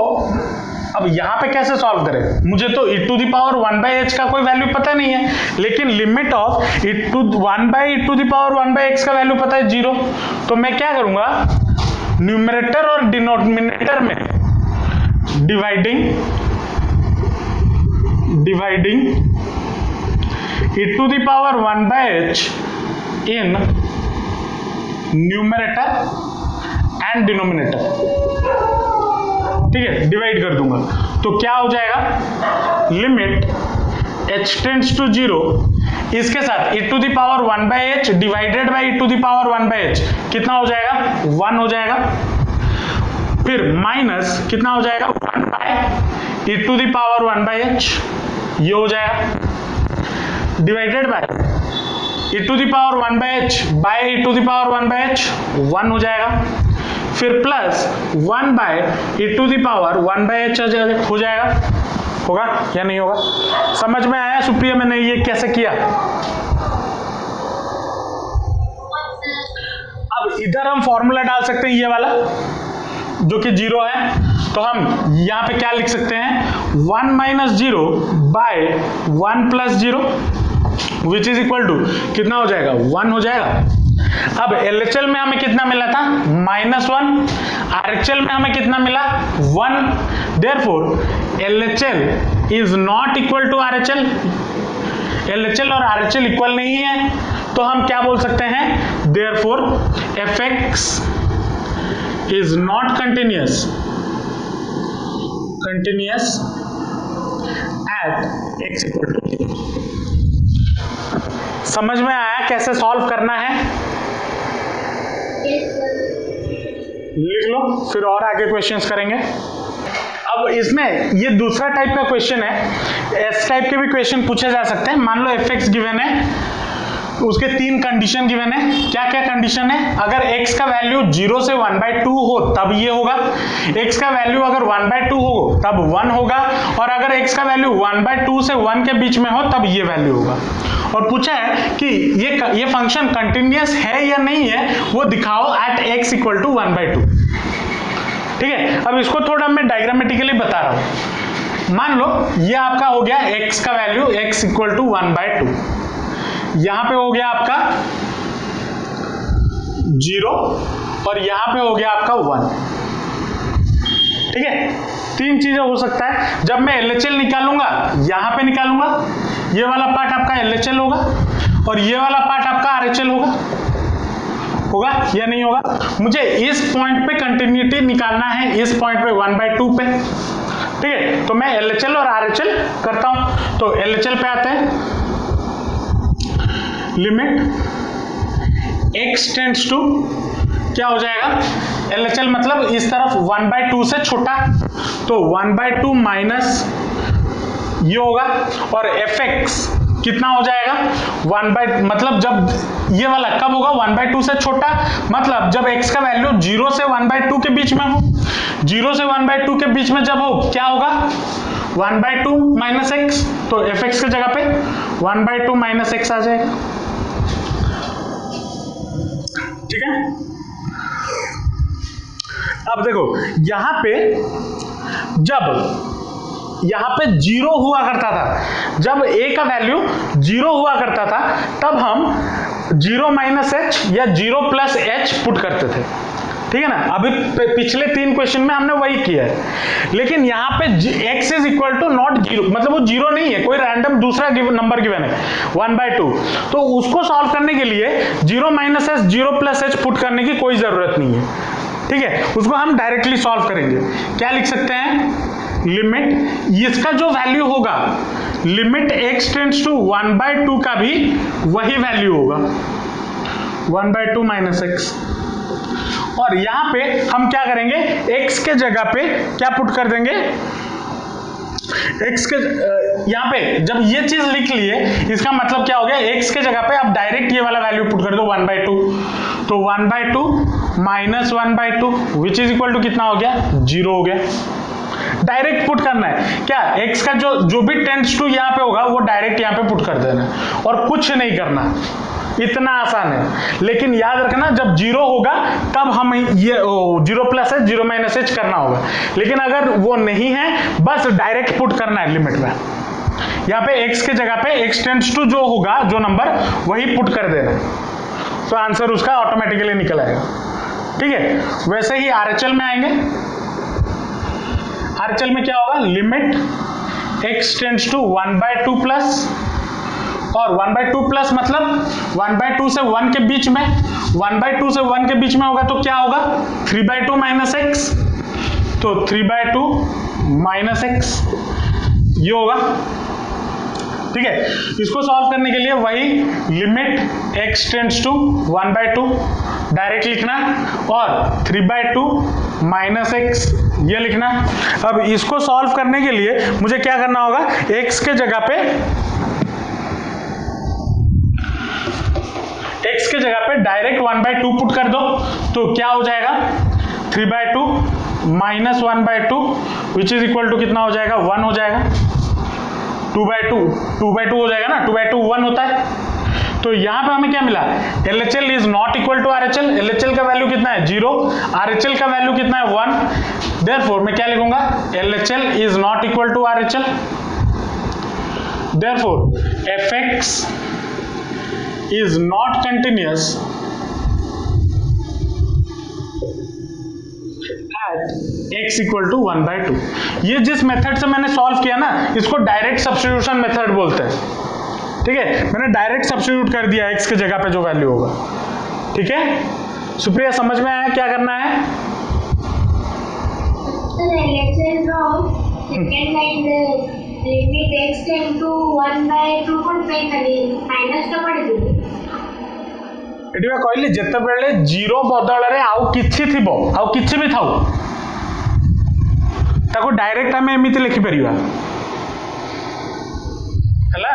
अब यहां पे कैसे सॉल्व करें? मुझे तो e to the power 1/h का कोई वैल्यू पता नहीं है, लेकिन limit of 1/e to the power 1/x का वैल्यू पता है 0, तो मैं क्या करूंगा, न्यूमरेटर और डिनोमिनेटर में dividing e to the power 1/h in numerator and denominator, ठीक है, डिवाइड कर दूंगा, तो क्या हो जाएगा, लिमिट h टेंड्स टू 0 इसके साथ e to the power 1/h divided by e to the power 1/h कितना हो जाएगा, 1 हो जाएगा, फिर माइनस कितना हो जाएगा, 1/e to the power 1/h, ये हो जाएगा, divided by e to the power 1/h by e to the power 1/h 1 हो जाएगा, फिर plus 1 by e to the power 1/h हो जाएगा, होगा या नहीं होगा? समझ में आया सुप्रिया मैंने ये कैसे किया? अब इधर हम फॉर्मूला डाल सकते हैं, ये वाला जो कि 0 है, तो हम यहां पे क्या लिख सकते हैं, 1 minus 0 by 1 plus 0 which is equal to कितना हो जाएगा, 1 हो जाएगा। अब LHL में हमें कितना मिला था, -1, RHL में हमें कितना मिला, 1, therefore LHL is not equal to RHL, LHL और RHL इक्वल नहीं है, तो हम क्या बोल सकते हैं, therefore fx is not continuous at x equal to 0। समझ में आया कैसे सॉल्व करना है? लिख लो, फिर और आगे क्वेश्चंस करेंगे। अब इसमें ये दूसरा टाइप का क्वेश्चन है, एस टाइप के भी क्वेश्चन पूछे जा सकते हैं। मान लो fx गिवन है, उसके 3 कंडीशन गिवन है। क्या क्या कंडीशन है, अगर x का वैल्यू 0 से 1/2 हो तब ये होगा, x का वैल्यू अगर 1/2 हो तब 1 होगा, और अगर x का वैल्यू 1/2 से 1 के बीच में हो तब ये वैल्यू होगा। और पूछा है कि ये फंक्शन कंटिन्यूअस है या नहीं है, वो दिखाओ एट x इक्वल टू 1/2। ठीक है, अब इसको थोड़ा मैं डायग्रामेटिकली बता रहा हूं। मान लो ये आपका हो गया x का वैल्यू x इक्वल टू 1/2, यहां पे हो गया आपका 0 और यहां पे हो गया आपका 1। ठीक है, 3 चीजें हो सकता है। जब मैं LHL निकालूंगा, यहां पे निकालूंगा, ये वाला पार्ट आपका LHL होगा और ये वाला पार्ट आपका RHL होगा। होगा या नहीं होगा? मुझे इस पॉइंट पे कंटिन्यूटी निकालना है, इस पॉइंट पे 1/2 पे, ठीक है। तो मैं LHL और RHL करता हूं। तो LHL पे आते हैं, लिमिट x टेंड्स टू क्या हो जाएगा, LHL मतलब इस तरफ 1/2 से छोटा, तो 1/2 माइनस ये होगा, और fx कितना हो जाएगा, मतलब जब ये वाला कब होगा, 1/2 से छोटा, मतलब जब x का वैल्यू 0 से 1/2 के बीच में हो, 0 से 1/2 के बीच में जब हो, क्या होगा, 1/2 माइनस x, तो fx की जगह पे 1/2 माइनस x आ जाएगा, ठीक है। अब देखो यहां पे जब यहां पे 0 हुआ करता था, जब a का वैल्यू 0 हुआ करता था, तब हम 0 माइनस एच या 0 प्लस एच पुट करते थे, ठीक है ना। अभी पिछले 3 क्वेश्चन में हमने वही किया है, लेकिन यहाँ पे x is equal to not 0, मतलब वो 0 नहीं है, कोई रैंडम दूसरा नंबर गिवन है 1/2, तो उसको सॉल्व करने के लिए 0 minus H 0 plus H put करने की कोई जरूरत नहीं है, ठीक है। उसको हम डायरेक्टली सॉल्व करेंगे। क्या लिख सकते हैं, लिमिट इसका जो वैल्यू होगा, लिमिट x टेंड्स टू 1/2 का भी वही वैल्यू होगा, 1/2 माइनस एक्स, और यहां पे हम क्या करेंगे, x के जगह पे क्या पुट कर देंगे, x के यहां पे जब ये चीज लिख लिए, इसका मतलब क्या हो गया, x के जगह पे आप डायरेक्ट ये वाला वैल्यू पुट कर दो 1/2, तो 1/2 minus 1/2 which is equal to कितना हो गया, 0 हो गया। डायरेक्ट पुट करना है क्या, x का जो भी टेंड्स टू यहाँ पे होगा वो डायरेक्ट यहाँ पे पुट कर देना है, और कुछ नहीं करना, इतना आसान है। लेकिन याद रखना जब 0 होगा तब हम ये 0 प्लस एच 0 माइनस एच करना होगा, लेकिन अगर वो नहीं है बस डायरेक्ट पुट करना है लिमिट में, यहाँ पे x के जगह पे x टेंड्स टू जो होगा जो नंबर वही पुट कर देना है, तो आंसर उसका ऑटोमेटिकली निकल आएगा, ठीक है। वैसे ही RHL में आएंगे, RHL में क्या होगा, limit x tends to 1/2 plus, और 1/2 प्लस मतलब 1/2 से 1 के बीच में, 1/2 से 1 के बीच में होगा तो क्या होगा, 3/2 माइनस एक्स, तो 3/2 माइनस एक्स ये होगा, ठीक है। इसको सॉल्व करने के लिए वही limit x tends to 1/2 direct लिखना, और 3/2 माइनस एक्स ये लिखना। अब इसको सॉल्व करने के लिए मुझे क्या करना होगा, x के जगह पे डायरेक्ट 1/2 पुट कर दो, तो क्या हो जाएगा, 3/2 minus 1/2 which is equal to कितना हो जाएगा, 1 हो जाएगा, 2/2 हो जाएगा ना, 2/2 1 होता है। तो यहां पे हमें क्या मिला, LHL is not equal to RHL, LHL का वैल्यू कितना है 0, RHL का वैल्यू कितना है 1, देयरफॉर मैं क्या लिखूंगा, LHL is not equal to RHL, therefore fx is not continuous at x equal to 1/2। ये जिस मेथड से मैंने सॉल्व किया ना, इसको डायरेक्ट सब्स्टिट्यूशन मेथड बोलते हैं, ठीक है। मैंने डायरेक्ट सब्स्टिट्यूट कर दिया x के जगह पे जो वैल्यू होगा, ठीक है। सुप्रिया समझ में आया क्या करना है, ಲಿಮಿಟ್ x टेंड टू 1/2 ಕೊಡ್ಬೇಕಲ್ಲಿ ಮೈನಸ್ ತಗೊಳ್ತೀವಿ, ଏଠିବା କହିଲି ଯେତେବେଳେ 0 ବଦଳରେ ଆଉ କିଛି ଥିବ, ଆଉ କିଛି ବି ଥାଉ, ତାକୁ ଡାଇରେକ୍ଟ ଆମେ ଏମିତି ଲେଖିପାରିବା, ହେଲା।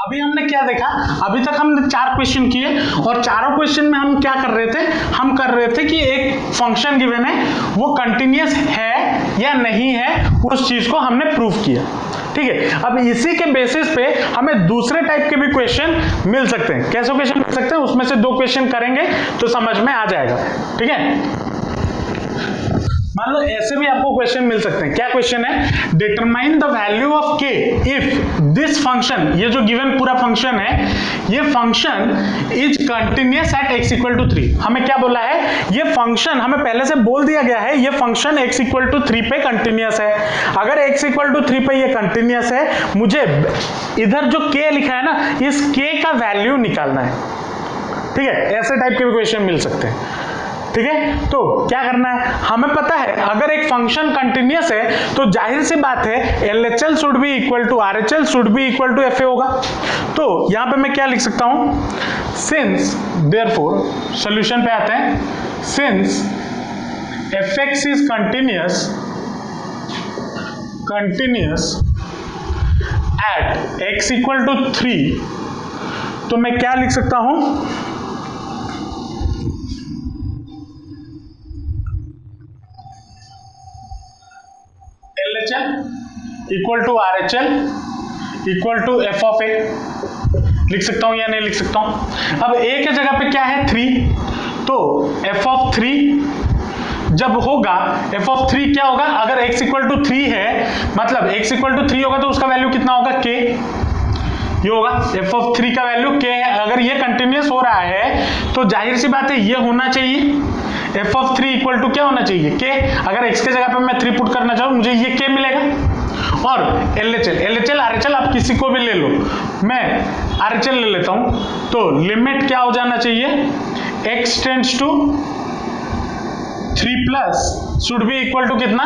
अभी हमने क्या देखा, अभी तक हमने 4 क्वेश्चन किए, और चारों क्वेश्चन में हम क्या कर रहे थे, हम कर रहे थे कि एक फंक्शन गिवन है वो कंटिन्यूअस है या नहीं है, उस चीज को हमने प्रूव किया, ठीक है। अब इसी के बेसिस पे हमें दूसरे टाइप के भी क्वेश्चन मिल सकते हैं। कैसे क्वेश्चन मिल सकते हैं, उसमें से 2 क्वेश्चन करेंगे तो समझ में आ जाएगा, ठीक है। मान लो ऐसे भी आपको क्वेश्चन मिल सकते हैं। क्या क्वेश्चन है? Determine the value of k if this function, ये जो गिवन पूरा फंक्शन है, ये function is continuous at x equal to 3। हमें क्या बोला है? ये फंक्शन हमें पहले से बोल दिया गया है, ये फंक्शन x इक्वल टू 3 पे कंटिन्यूअस है। अगर x इक्वल टू 3 पे ये कंटिन्यूअस है, मुझे इधर जो k लिखा है ना, इस k का वैल्यू निकालना है। ठीक है, ऐसे टाइप के भी क्वेश्चन मिल सकते हैं। ठीक है, तो क्या करना है? हमें पता है अगर एक फंक्शन कंटिन्यूअस है तो जाहिर सी बात है LHL should be equal to RHL should be equal to FA होगा। तो यहां पे मैं क्या लिख सकता हूं? सिंस देयरफॉर, सॉल्यूशन पे आते हैं, since fx is continuous at x equal to 3, तो मैं क्या लिख सकता हूं? LHL equal to RHL equal to f of a। लिख सकता हूं या नहीं लिख सकता हूं? अब a के जगह पे क्या है? 3, तो f ऑफ 3 जब होगा, f ऑफ 3 क्या होगा? अगर x इक्वल टू 3 है, मतलब x इक्वल टू 3 होगा तो उसका वैल्यू कितना होगा? k। ये होगा f ऑफ 3 का वैल्यू k है। अगर ये कंटिन्यूअस हो रहा है तो जाहिर सी बात है ये होना चाहिए f ऑफ 3 इक्वल टू क्या होना चाहिए? k। अगर x के जगह पे मैं 3 पुट करना चाहूँ, मुझे ये k मिलेगा। और LHL RHL आप किसी को भी ले लो, मैं RHL ले लेता हूं, तो लिमिट क्या हो जाना चाहिए? x tends to 3 plus should be equal to कितना?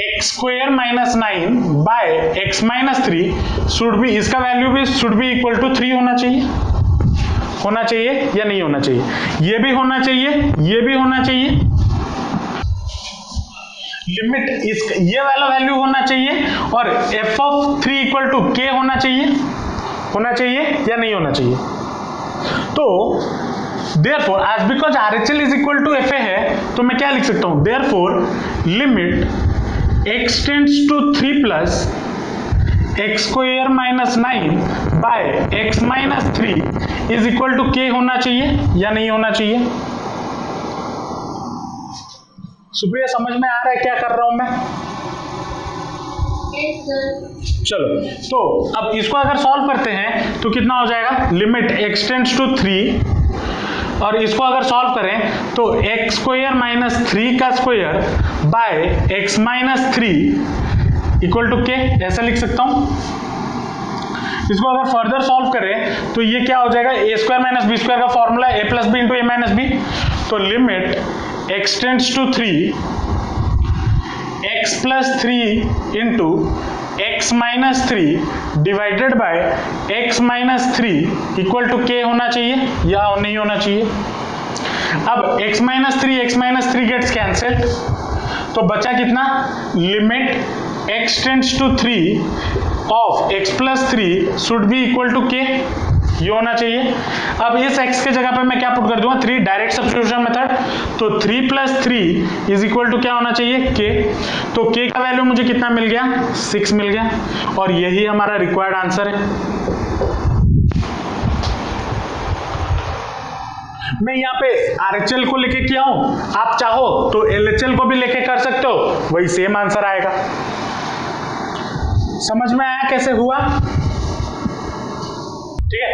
x square minus 9 by x minus 3 should be, इसका वैल्यू भी शुड बी इक्वल टू 3 होना चाहिए। होना चाहिए या नहीं होना चाहिए? ये भी होना चाहिए, ये भी होना चाहिए। लिमिट इस ये वाला वैल्यू होना चाहिए और f of 3 equal to k होना चाहिए। होना चाहिए या नहीं होना चाहिए? तो therefore as because RHL is equal to FA है, तो मैं क्या लिख सकता हूं? therefore limit x tends to 3 plus x square minus 9 by x minus 3 is equal to k होना चाहिए या नहीं होना चाहिए? सुप्रिया, समझ में आ रहा है क्या कर रहा हूं मैं? चलो, तो अब इसको अगर सॉल्व करते हैं तो कितना हो जाएगा? लिमिट x टेंड्स टू 3, और इसको अगर सॉल्व करें तो x स्क्वायर माइनस 3 का square by x minus 3 equal to k, ऐसा लिख सकता हूं। इसको अगर फर्दर सॉल्व करें तो ये क्या हो जाएगा? a square minus b square का formula a plus B into a minus B, तो limit x tends to 3 x plus 3 into x minus 3 divided by x minus 3 equal to k होना चाहिए या नहीं होना चाहिए? अब x माइनस 3 गेट्स कैंसिल्ड, तो बचा कितना? Limit x tends to 3 of x plus 3 should be equal to k, ये होना चाहिए। अब इस x के जगह पे मैं क्या पुट कर दूंगा? 3, डायरेक्ट सब्स्टिट्यूशन मेथड, तो 3 प्लस 3 इज इक्वल टू क्या होना चाहिए? k। तो k का वैल्यू मुझे कितना मिल गया? 6 मिल गया, और यही हमारा रिक्वायर्ड आंसर है। मैं यहाँ पे RHL को लेके किया हूं, आप चाहो तो LHL को भी लेके कर सकते हो, वही सेम आंसर आएगा। समझ में आया कैसे हुआ? ठीक है,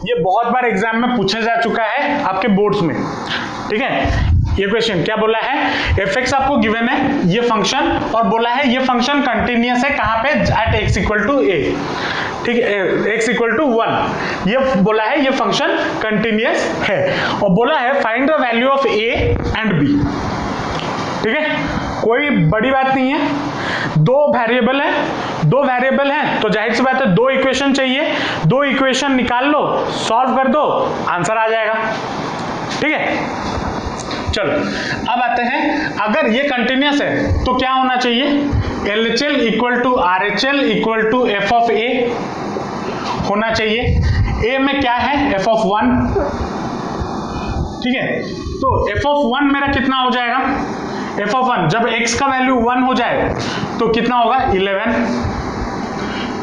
ये बहुत बार एग्जाम में पूछा जा चुका है आपके बोर्ड्स में। ठीक है, ये क्वेश्चन क्या बोला है? fx आपको गिवन है ये फंक्शन, और बोला है ये फंक्शन कंटिन्यूअस है कहां पे? At x equal to a। ठीक है, x इक्वल टू 1, ये बोला है ये फंक्शन कंटिन्यूअस है, और बोला है find the value of a and b। ठीक है, कोई बड़ी बात नहीं है। दो वेरिएबल हैं तो जाहिर सी बात है 2 इक्वेशन चाहिए, 2 इक्वेशन निकाल लो, सॉल्व कर दो, आंसर आ जाएगा। ठीक है, चलो अब आते हैं, अगर ये कंटिन्यूअस है तो क्या होना चाहिए? LHL equal to RHL equal to f of a होना चाहिए। a में क्या है? f of 1। ठीक है, तो f ऑफ 1 मेरा कितना हो जाएगा? f ऑफ 1 जब x का वैल्यू 1 हो जाए तो कितना होगा? 11,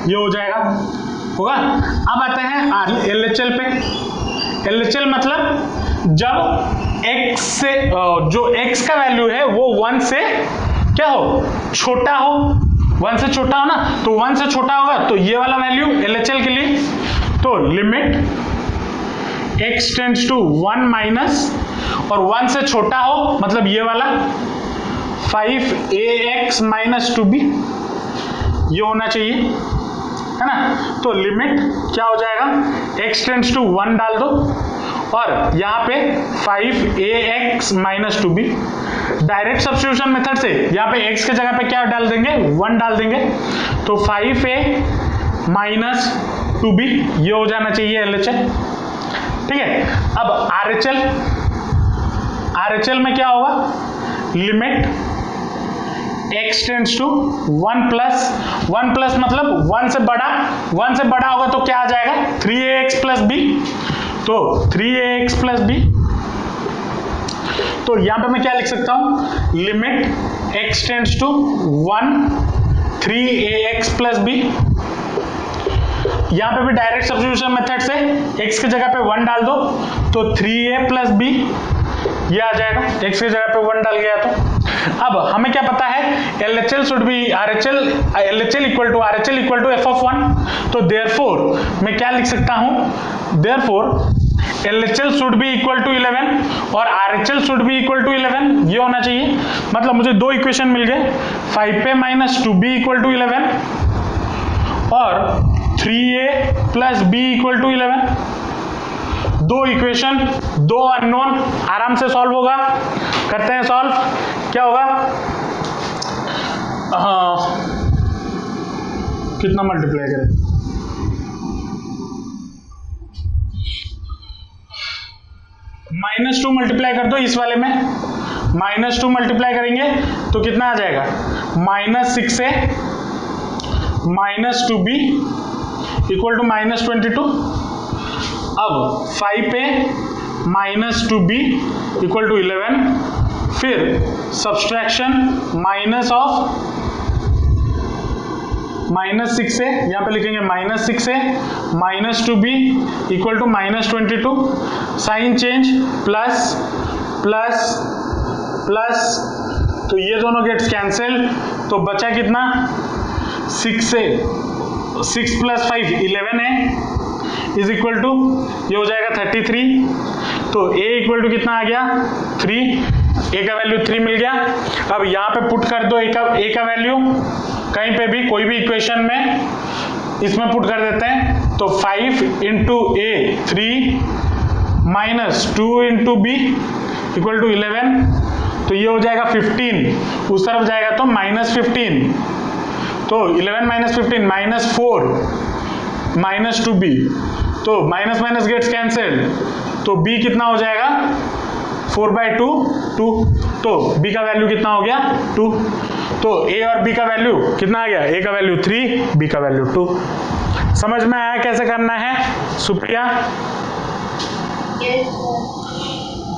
ये हो जाएगा, होगा। अब आते हैं LHL पे। LHL मतलब जब x से जो x का वैल्यू है वो 1 से क्या हो, छोटा हो, 1 से छोटा हो ना, तो 1 से छोटा होगा तो ये वाला वैल्यू LHL के लिए, तो limit x tends to 1 minus, और 1 से छोटा हो मतलब ये वाला 5ax माइनस 2b, ये होना चाहिए, है ना। तो लिमिट क्या हो जाएगा, x टेंड्स टू 1 डाल दो और यहाँ पे 5ax minus 2b। Direct substitution method से यहाँ पे x के जगह पे क्या डाल देंगे, 1 डाल देंगे, तो 5a माइनस 2b ये हो जाना चाहिए LHL, ठीक है। अब RHL में क्या होगा, limit x tends to 1 plus मतलब 1 से बड़ा होगा तो क्या आ जाएगा, 3ax प्लस b, तो 3ax प्लस b, तो यहां पे मैं क्या लिख सकता हूं, limit x tends to 1 3ax plus b। यहां पे भी डायरेक्ट सब्स्टिट्यूशन मेथड से x की जगह पे 1 डाल दो तो 3a प्लस b ये आ जाएगा, x की जगह पे 1 डाल गया तो। अब हमें क्या पता है, LHL should be LHL equal to f of 1, तो देयरफॉर मैं क्या लिख सकता हूं, therefore LHL should be equal to 11 और RHL should be equal to 11, ये होना चाहिए। मतलब मुझे दो इक्वेशन मिल गए, 5a minus 2b equal to 11 और 3a plus b equal to 11। दो इक्वेशन, दो अननोन, आराम से सॉल्व होगा, करते हैं सॉल्व। क्या होगा, कितना मल्टीप्लाई करें, -2 मल्टीप्लाई कर दो इस वाले में, -2 मल्टीप्लाई करेंगे तो कितना आ जाएगा, -6a minus 2b equal to -22। अब 5a minus 2b equal to 11, फिर सब्सट्रैक्शन माइनस ऑफ -6a, यहां पे लिखेंगे -6a minus 2b equal to -22, sign change plus plus plus, तो ये दोनों गेट्स कैंसिल, तो बचा कितना, 6a, 6 प्लस 5 11 है इज इक्वल टू, ये हो जाएगा 33, तो a इक्वल टू कितना आ गया 3, a का वैल्यू 3 मिल गया। अब यहाँ पे पुट कर दो a का वैल्यू, कहीं पे भी कोई भी इक्वेशन में इसमें पुट कर देते हैं, तो 5 into a 3 minus 2 into b equal to 11, तो ये हो जाएगा 15, उस तरफ जाएगा तो -15, तो 11 माइनस 15 -4 माइनस 2b, तो माइनस माइनस गेट्स कैंसिल, तो b कितना हो जाएगा 4/2 2, तो b का वैल्यू कितना हो गया 2, तो a और b का वैल्यू कितना आ गया, a का वैल्यू 3, b का वैल्यू 2। समझ में आया कैसे करना है सुप्रिया?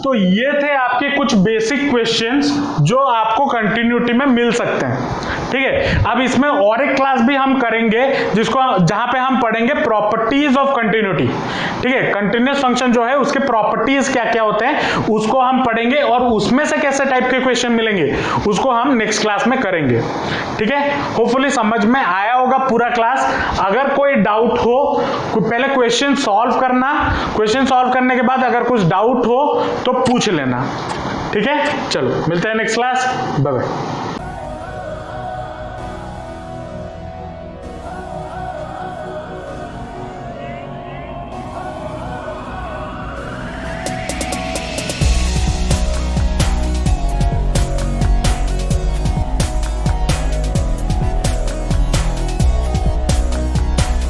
तो ये थे आपके कुछ बेसिक क्वेश्चंस जो आपको कंटिन्यूटी में मिल सकते हैं, ठीक है। अब इसमें और एक क्लास भी हम करेंगे जहां पे हम पढ़ेंगे प्रॉपर्टीज ऑफ कंटिन्यूटी, ठीक है। कंटिन्यूअस फंक्शन जो है उसके प्रॉपर्टीज क्या क्या होते हैं उसको हम पढ़ेंगे, और उसमें से कैसे टाइप के क्वेश्चन मिलेंगे उसको हम नेक्स्ट क्लास में करेंगे, ठीक है। होपफुली समझ में आया होगा पूरा क्लास। अगर कोई डाउट हो, पहले क्वेश्चन सॉल्व करना, क्वेश्चन सॉल्व करने के बाद अगर कुछ डाउट हो तो पूछ लेना, ठीक है। चलो मिलते हैं नेक्स्ट क्लास, बाय बाय।